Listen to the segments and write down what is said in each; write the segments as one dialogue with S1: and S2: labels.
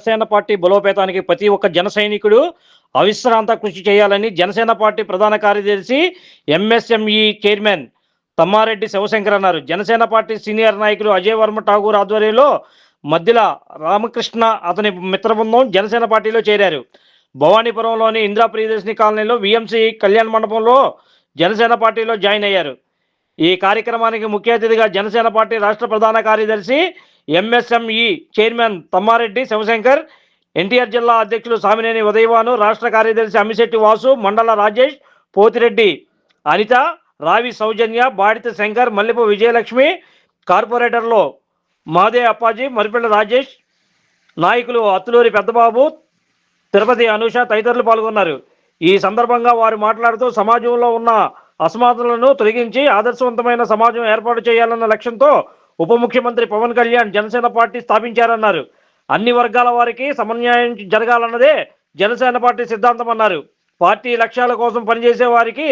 S1: Janasena party బలోపేతానికి ప్రతి ఒక్క జన సైనికుడు అవిశ్రాంత కృషి చేయాలని జనసేన పార్టీ ప్రధాన కార్యదర్శి ఎంఎస్ఎంఈ చైర్మన్ తమ్మారెడ్డి శివశంకర్ అన్నారు. జనసేన పార్టీ సీనియర్ నాయకులు అజయ్ వర్మ ఠాగూర్ ఆధ్వర్యంలో మధ్యల రామకృష్ణ అతని మిత్రబృందం జనసేన పార్టీలో చేరారు. భవానీపురంలోని ఇందిరా ప్రియదర్శిని కాలనీలో విఎంసి కళ్యాణ మండపంలో జనసేన పార్టీలో జాయిన్ అయ్యారు. ఈ కార్యక్రమానికి ముఖ్య అతిథిగా జనసేన పార్టీ రాష్ట్ర ప్రధాన కార్యదర్శి ఎంఎస్ఎంఈ చైర్మన్ తమ్మారెడ్డి శివశంకర్, ఎన్టీఆర్ జిల్లా అధ్యక్షులు సామినేని ఉదయవాను, రాష్ట్ర కార్యదర్శి అమ్మిశెట్టి వాసు, మండల రాజేష్, పోతిరెడ్డి అనిత, రావి సౌజన్య, బాడిత శంకర్, మల్లెపు విజయలక్ష్మి, కార్పొరేటర్లో మాదే అప్పాజీ, మరిపిళ్ళ రాజేష్, నాయకులు అత్తులూరి పెద్దబాబు, తిరుపతి అనూష తదితరులు పాల్గొన్నారు. ఈ సందర్భంగా వారు మాట్లాడుతూ సమాజంలో ఉన్న అసమానతలను తొలగించి ఆదర్శవంతమైన సమాజం ఏర్పాటు చేయాలన్న లక్ష్యంతో ఉప ముఖ్యమంత్రి పవన్ కళ్యాణ్ జనసేన పార్టీ స్థాపించారన్నారు. అన్ని వర్గాల వారికి సమన్యాయం జరగాలన్నదే జనసేన పార్టీ సిద్ధాంతం అన్నారు. పార్టీ లక్ష్యాల కోసం పనిచేసే వారికి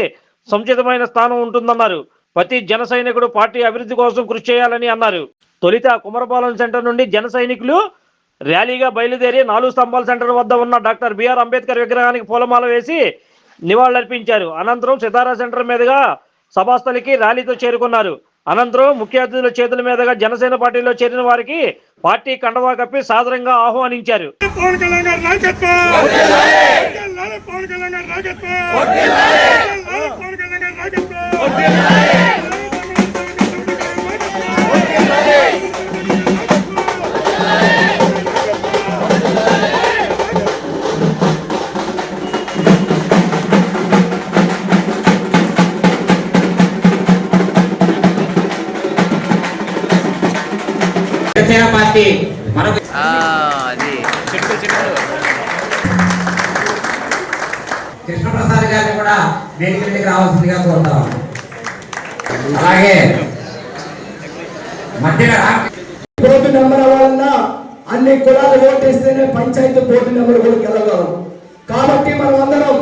S1: సముచితమైన స్థానం ఉంటుందన్నారు. ప్రతి జన సైనికుడు పార్టీ అభివృద్ధి కోసం కృషి చేయాలని అన్నారు. తొలిత కుమరపాలెం సెంటర్ నుండి జన సైనికులు ర్యాలీగా బయలుదేరి 4 స్తంభాల సెంటర్ వద్ద ఉన్న డాక్టర్ బిఆర్ అంబేద్కర్ విగ్రహానికి పూలమాల వేసి నివాళులర్పించారు. అనంతరం సితారా సెంటర్ మీదుగా సభాస్థలికి ర్యాలీతో చేరుకున్నారు. అనంతరం ముఖ్య అతిథుల చేతుల మీదుగా జనసేన పార్టీలో చేరిన వారికి పార్టీ కండవా కప్పి సాదరంగా ఆహ్వానించారు.
S2: పార్టీ కృష్ణప్రసాద్ గారిని కూడా వేదిక మీదకి రావాల్సిందిగా కోరుతాం. అలాగే
S3: బోర్డు నెంబర్ అవ్వాలన్నా అన్ని కులాలు ఓటేస్తేనే పంచాయతీ బోర్డు నెంబర్ కూడా గెలవగలం. కాబట్టి మనం అందరం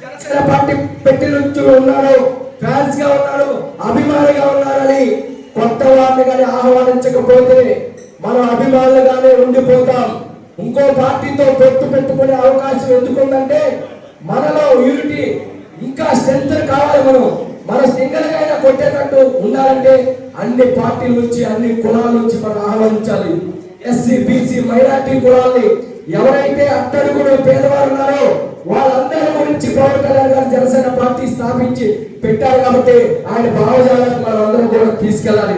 S3: జనసేన పార్టీ పెట్టి నుంచి ఉన్నారు, ఫ్యాన్స్ గా ఉన్నారు, అభిమానిగా ఉన్నారని కొత్త వారిని కానీ ఆహ్వానించకపోతే మనం అభిమానులుగానే ఉండిపోతాం. ఇంకో పార్టీతో పొత్తు పెట్టుకునే అవకాశం ఎందుకుందంటే మనలో యూనిటీ ఇంకా స్ట్రెంత్ కావాలి. మనం సింగిల్ గా అయినా కొట్టేటట్టు ఉండాలంటే అన్ని పార్టీల నుంచి అన్ని కులాల నుంచి మనం ఆహ్వానించాలి. ఎస్సీ, బీసీ, మైనార్టీ కులాల్ని ఎవరైతే అట్టడుగున పేదవారు ఉన్నారో వాళ్ళందరి గురించి పవన్ కళ్యాణ్ గారు జనసేన పార్టీ స్థాపించి పెట్టారు. కాబట్టి ఆయన భావజాలకు మనం అందరం కూడా తీసుకెళ్ళాలి.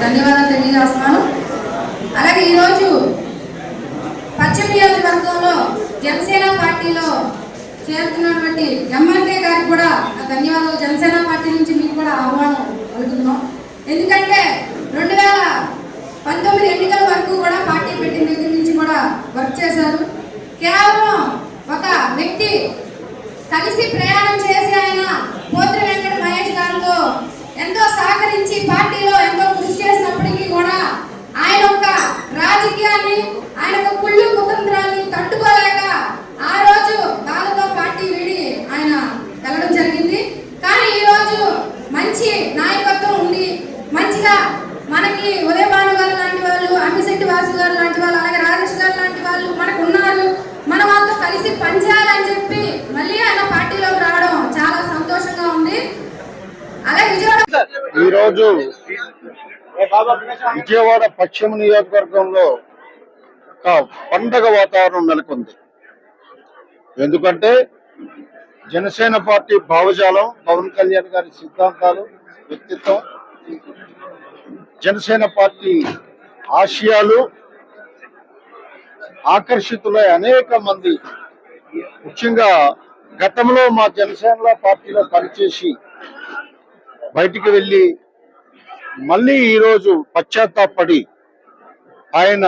S4: ధన్యవాదాలు తెలియజేస్తున్నాను. అలాగే ఈరోజు పశ్చిమ నియోజకవర్గంలో జనసేన పార్టీలో చేరుతున్నటువంటి ఎంఎల్కే గారికి కూడా ధన్యవాదాలు. జనసేన పార్టీ నుంచి మీకు కూడా ఆహ్వానం పలుకుతున్నాం. ఎందుకంటే 2019 ఎన్నికల వరకు కూడా పార్టీ పెట్టిన దగ్గర నుంచి కూడా వర్క్ చేశారు. కేవలం ఒక వ్యక్తి కలిసి ప్రయాణం చేసి ఆయన పోత్రి వెంకట మహేష్ గారితో ఎంతో సహకరించి పార్టీలో ఎంతో కృషి చేసినప్పటికీ కూడా ఆయన ఒక రాజకీయాన్ని, ఆయన ఒక కుళ్ళు కుతంత్రాన్ని తట్టుకోలేక ఆ రోజు వాళ్ళతో పార్టీ వీడి ఆయన వెళ్ళడం జరిగింది. కానీ ఈ రోజు మంచి నాయకత్వం ఉండి మంచిగా మనకి ఉదయభాను గారు లాంటి వాళ్ళు, అమ్మిశెట్టి వాసు గారు లాంటి వాళ్ళు, అలాగే రాజేష్ గారు లాంటి వాళ్ళు మనకు ఉన్నారు. మన వాళ్ళతో కలిసి పనిచేయాలని చెప్పి మళ్ళీ ఆయన పార్టీలోకి రావడం చాలా సంతోషంగా ఉంది. అలాగే
S5: ఈరోజు విజయవాడ పశ్చిమ నియోజకవర్గంలో ఒక పండగ వాతావరణం నెలకొంది. ఎందుకంటే జనసేన పార్టీ భావజాలం, పవన్ కళ్యాణ్ గారి సిద్ధాంతాలు, వ్యక్తిత్వం, జనసేన పార్టీ ఆశయాలు ఆకర్షితులై అనేక మంది, ముఖ్యంగా గతంలో మా జనసేన పార్టీలో పనిచేసి బయటికి వెళ్ళి మళ్ళీ ఈరోజు పశ్చాత్తాపడి ఆయన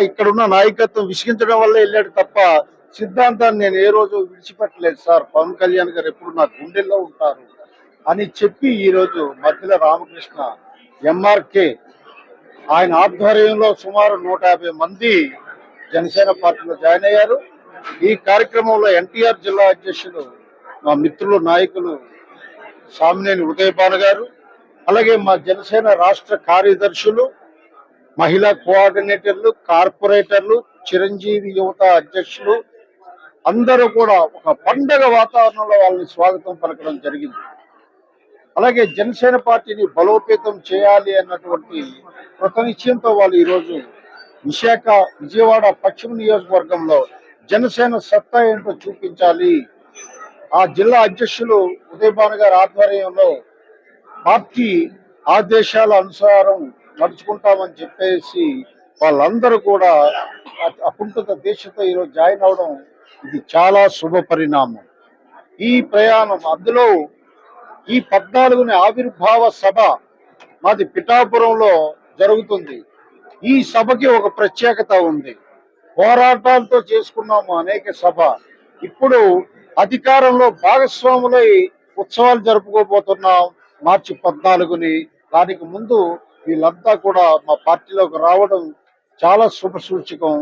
S5: ఇక్కడున్న నాయకత్వం విసిగించడం వల్ల వెళ్ళాడు తప్ప సిద్ధాంతాన్ని నేను ఏ రోజు విడిచిపెట్టలేదు సార్. పవన్ కళ్యాణ్ గారు ఎప్పుడు నా గుండెల్లో ఉంటారు అని చెప్పి ఈరోజు మధ్యల రామకృష్ణ ఎంఆర్కే ఆయన ఆధ్వర్యంలో సుమారు 150 మంది జనసేన పార్టీలో జాయిన్ అయ్యారు. ఈ కార్యక్రమంలో ఎన్టీఆర్ జిల్లా అధ్యక్షులు మా మిత్రులు నాయకులు సామినేని ఉదయపాన గారు, అలాగే మా జనసేన రాష్ట్ర కార్యదర్శులు మహిళా కోఆర్డినేటర్లు, కార్పొరేటర్లు, చిరంజీవి యువత అధ్యక్షులు అందరూ కూడా ఒక పండగ వాతావరణంలో వాళ్ళని స్వాగతం పలకడం జరిగింది. అలాగే జనసేన పార్టీని బలోపేతం చేయాలి అన్నటువంటి కృత నిశ్చయంతో వాళ్ళు ఈరోజు విజయవాడ పశ్చిమ నియోజకవర్గంలో జనసేన సత్తా ఏంటో చూపించాలి. ఆ జిల్లా అధ్యక్షులు ఉదయభాను గారి ఆధ్వర్యంలో పార్టీ ఆదేశాల అనుసారం నడుచుకుంటామని చెప్పేసి వాళ్ళందరూ కూడా అకుంఠిత దీక్షతో ఈరోజు జాయిన్ అవడం ఇది చాలా శుభ పరిణామం. ఈ ప్రయాణం అందులో ఈ 14ని ఆవిర్భావ సభ మాది పిఠాపురంలో జరుగుతుంది. ఈ సభకి ఒక ప్రత్యేకత ఉంది. పోరాటాలతో చేసుకున్నాము అనేక సభ. ఇప్పుడు అధికారంలో భాగస్వాములై ఉత్సవాలు జరుపుకోబోతున్నాం మార్చి 14ని. దానికి ముందు వీళ్ళంతా కూడా మా పార్టీలోకి రావడం చాలా శుభ సూచకం.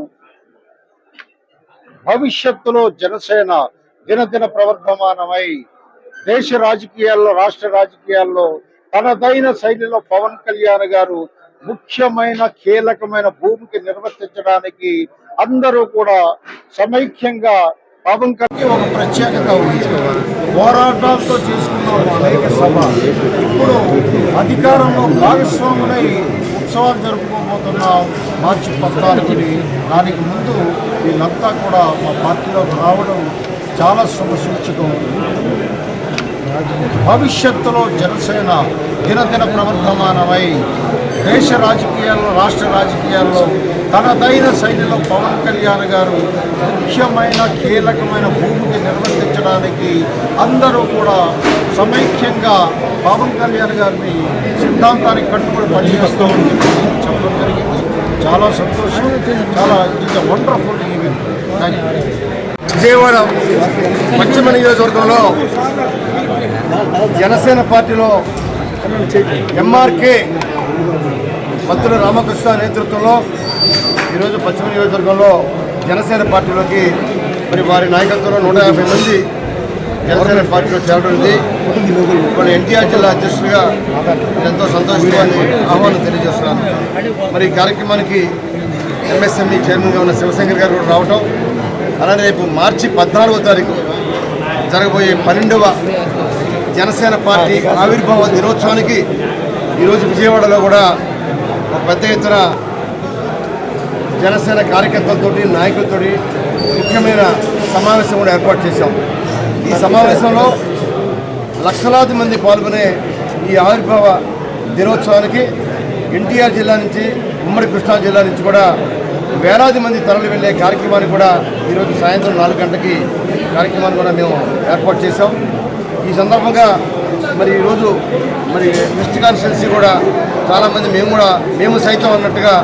S5: భవిష్యత్తులో జనసేన దినదిన ప్రవర్ధమానమై దేశ రాజకీయాల్లో, రాష్ట్ర రాజకీయాల్లో తనదైన శైలిలో పవన్ కళ్యాణ్ గారు ముఖ్యమైన కీలకమైన భూమిక నిర్వర్తించడానికి అందరూ కూడా సమైక్యంగా పవన్ కళ్యాణ్ ఒక ప్రత్యేకత ఉంది. పోరాటాలతో చేసుకున్నాము అనేక సభ. ఇప్పుడు అధికారంలో భాగస్వాములై ఉత్సవాలు జరుపుకోబోతున్నాం మార్చి 14ని. దానికి ముందు వీళ్ళంతా కూడా మా పార్టీలోకి రావడం చాలా శుభ సూచకం. భవిష్యత్తులో జనసేన దినదిన ప్రవర్ధమానమై దేశ రాజకీయాల్లో, రాష్ట్ర రాజకీయాల్లో తనదైన శైలిలో పవన్ కళ్యాణ్ గారు ముఖ్యమైన కీలకమైన భూమికి నిర్వర్తించడానికి అందరూ కూడా సమైక్యంగా పవన్ కళ్యాణ్ గారిని సిద్ధాంతానికి కట్టుబడి పనిచేస్తామని చెప్పడం జరిగింది. చాలా సంతోషం. చాలా it's wonderful event. Thank you.
S6: Vijayawada పశ్చిమ నియోజకవర్గంలో జనసేన పార్టీలో ఎంఆర్కే మద్దుల రామకృష్ణ నేతృత్వంలో ఈరోజు పశ్చిమ నియోజకవర్గంలో జనసేన పార్టీలోకి మరి వారి నాయకత్వంలో 150 మంది జనసేన పార్టీలో చేరనుంది. ఇప్పుడు ఎన్టీఆర్ జిల్లా అధ్యక్షుడిగా ఎంతో సంతోషాన్ని ఆహ్వానం తెలియజేస్తున్నాను. మరి ఈ కార్యక్రమానికి ఎంఎస్ఎంఈ చైర్మన్గా ఉన్న శివశంకర్ గారు కూడా రావటం, అలానే రేపు మార్చి 14వ తారీఖు జరగబోయే 12వ జనసేన పార్టీ ఆవిర్భావ దినోత్సవానికి ఈరోజు విజయవాడలో కూడా ఒక పెద్ద ఎత్తున జనసేన కార్యకర్తలతో, నాయకులతో ముఖ్యమైన సమావేశం కూడా ఏర్పాటు చేశాం. ఈ సమావేశంలో లక్షలాది మంది పాల్గొనే ఈ ఆవిర్భావ దినోత్సవానికి ఎన్టీఆర్ జిల్లా నుంచి, ఉమ్మడి కృష్ణా జిల్లా నుంచి కూడా వేలాది మంది తరలి వెళ్ళే కార్యక్రమాన్ని కూడా ఈరోజు సాయంత్రం 4 గంటలకి కార్యక్రమాన్ని కూడా మేము ఏర్పాటు చేశాం. ఈ సందర్భంగా మరి ఈరోజు మరి వెస్ట్ కాన్స్టిట్యున్సీ కూడా చాలామంది మేము సైతం అన్నట్టుగా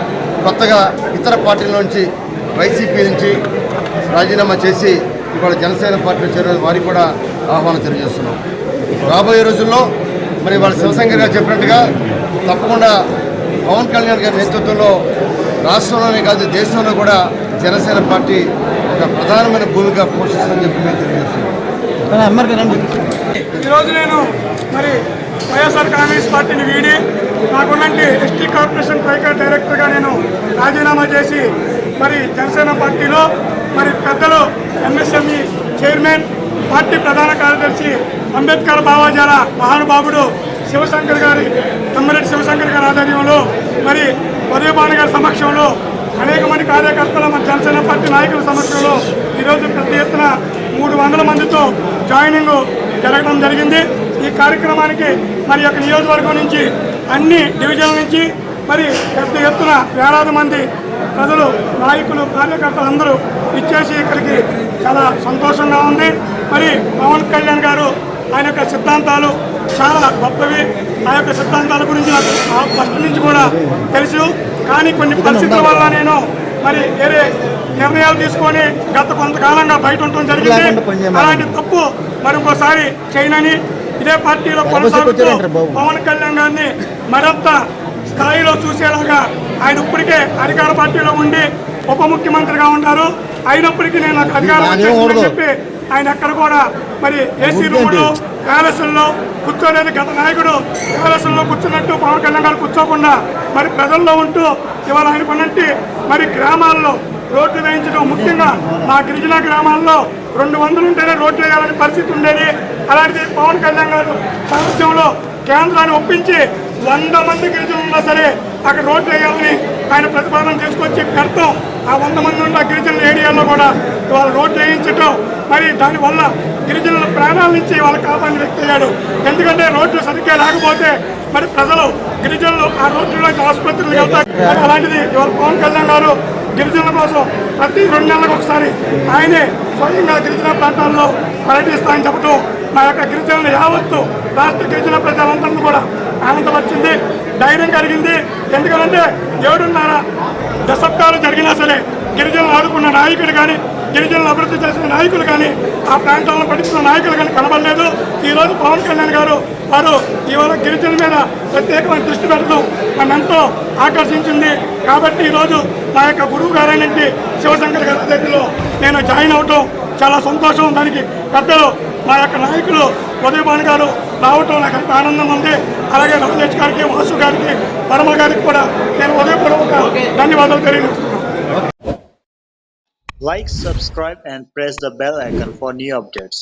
S6: కొత్తగా ఇతర పార్టీల నుంచి, వైసీపీ నుంచి రాజీనామా చేసి ఇవాళ జనసేన పార్టీలో చేరిన వారికి కూడా ఆహ్వానం తెలియజేస్తున్నాం. రాబోయే రోజుల్లో మరి వాళ్ళ శివశంకర్ గారు చెప్పినట్టుగా తప్పకుండా పవన్ కళ్యాణ్ గారి నేతృత్వంలో రాష్ట్రంలోనే కాదు దేశంలో కూడా జనసేన పార్టీ ఒక ప్రధానమైన భూమిక పోషిస్తుందని చెప్పి మేము తెలియజేస్తున్నాం.
S7: ఈరోజు నేను మరి వైఎస్ఆర్ కాంగ్రెస్ పార్టీని వీడి నాకున్నట్టు ఎస్టీ కార్పొరేషన్ ట్రైకర్ డైరెక్టర్గా నేను రాజీనామా చేసి మరి జనసేన పార్టీలో మరి పెద్దలు ఎంఎస్ఎంఈ చైర్మన్, పార్టీ ప్రధాన కార్యదర్శి, అంబేద్కర్ భావాజాల మహానుభావుడు శివశంకర్ గారి, తమ్మిరెడ్డి శివశంకర్ గారి ఆధ్వర్యంలో మరి ఉదయభాను గారి సమక్షంలో అనేక మంది కార్యకర్తల మన జనసేన పార్టీ నాయకుల సమక్షంలో ఈరోజు పెద్ద ఎత్తున 300 మందితో జాయినింగ్ జరగడం జరిగింది. ఈ కార్యక్రమానికి మరి యొక్క నియోజకవర్గం నుంచి, అన్ని డివిజన్ల నుంచి మరి పెద్ద ఎత్తున వేలాది మంది ప్రజలు, నాయకులు, కార్యకర్తలు అందరూ ఇచ్చేసి ఇక్కడికి చాలా సంతోషంగా ఉంది. మరి పవన్ కళ్యాణ్ గారు ఆయన యొక్క సిద్ధాంతాలు చాలా గొప్పవి. ఆ యొక్క సిద్ధాంతాల గురించి నాకు ఫస్ట్ నుంచి కూడా తెలుసు. కానీ కొన్ని పరిస్థితుల వల్ల నేను మరి వేరే నిర్ణయాలు తీసుకొని గత కొంతకాలంగా బయట ఉండటం జరిగింది. అలాంటి తప్పు మరి ఇంకోసారి చేయనని ఇదే పార్టీలో కొనసాగుతూ పవన్ కళ్యాణ్ గారిని మరింత స్థాయిలో చూసేలాగా, ఆయన ఇప్పటికే అధికార పార్టీలో ఉండి ఉప ముఖ్యమంత్రిగా ఉన్నారు. అయినప్పటికీ నేను నాకు అధికారం వచ్చేసిందని చెప్పి ఆయన ఎక్కడ కూడా మరి ఏసీ రూములు, ప్యాలెస్ల్లో కూర్చోలేదు. గత నాయకుడు ప్యాలెస్ల్లో కూర్చున్నట్టు పవన్ కళ్యాణ్ గారు కూర్చోకుండా మరి ప్రజల్లో ఉంటూ ఇవాళ ఆయనకున్నట్టు మరి గ్రామాల్లో రోడ్లు వేయించడం, ముఖ్యంగా మా గిరిజన గ్రామాల్లో 200 ఉంటేనే రోడ్లు వేయాలని పరిస్థితి ఉండేది. అలాంటిది పవన్ కళ్యాణ్ గారు సారథ్యంలో కేంద్రాన్ని ఒప్పించి 100 మంది గిరిజనులు ఉన్నా సరే అక్కడ రోడ్లు వేయాలని ఆయన ప్రతిపాదన తీసుకొచ్చి పెడతాం. ఆ 100 మంది ఉన్న గిరిజనుల ఏరియాలో కూడా వాళ్ళు రోడ్లు వేయించడం, మరి దానివల్ల గిరిజనుల ప్రాణాల నుంచి వాళ్ళు కాపాడిన వ్యక్తి అయ్యాడు. ఎందుకంటే రోడ్లు సరిగ్గా లేకపోతే మరి ప్రజలు గిరిజనులు ఆ రోడ్లలోకి ఆసుపత్రులకు వెళ్తారు. అలాంటిది ఇవాళ పవన్ కళ్యాణ్ గారు గిరిజనుల కోసం ప్రతి 2 నెలలకు ఒకసారి ఆయనే స్వయంగా గిరిజన ప్రాంతాల్లో పర్యటిస్తామని చెప్పడం మా యొక్క గిరిజనులు యావత్తు రాష్ట్ర గిరిజన ప్రజలందరినీ కూడా ఆనందపరిచింది, ధైర్యం కలిగింది. ఎందుకంటే 7.5 దశాబ్దాలు జరిగినా సరే గిరిజనులు ఆదుకున్న నాయకులు కానీ, గిరిజనులు అభివృద్ధి చేసిన నాయకులు కానీ, ఆ ప్రాంతాలను పట్టించిన నాయకులు కానీ కనబడలేదు. ఈరోజు పవన్ కళ్యాణ్ గారు వారు ఇవాళ గిరిజనుల మీద ప్రత్యేకమైన దృష్టి పెట్టడం నన్ను ఎంతో ఆకర్షించింది. కాబట్టి ఈరోజు మా యొక్క గురువు గారైనటువంటి శివశంకర్ గారి దగ్గరలో నేను జాయిన్ అవటం చాలా సంతోషం. దానికి పెద్దలు మా యొక్క నాయకులు ఉదయభాను గారు రావటం నాకు ఎంత ఆనందంగా ఉంది. అలాగే రాజేష్ గారికి, వాసు గారికి, వర్మ గారికి కూడా నేను ఉదయపూర్వక ధన్యవాదాలు తెలియజేస్తున్నాను.
S8: Like, subscribe and press the bell icon for new updates.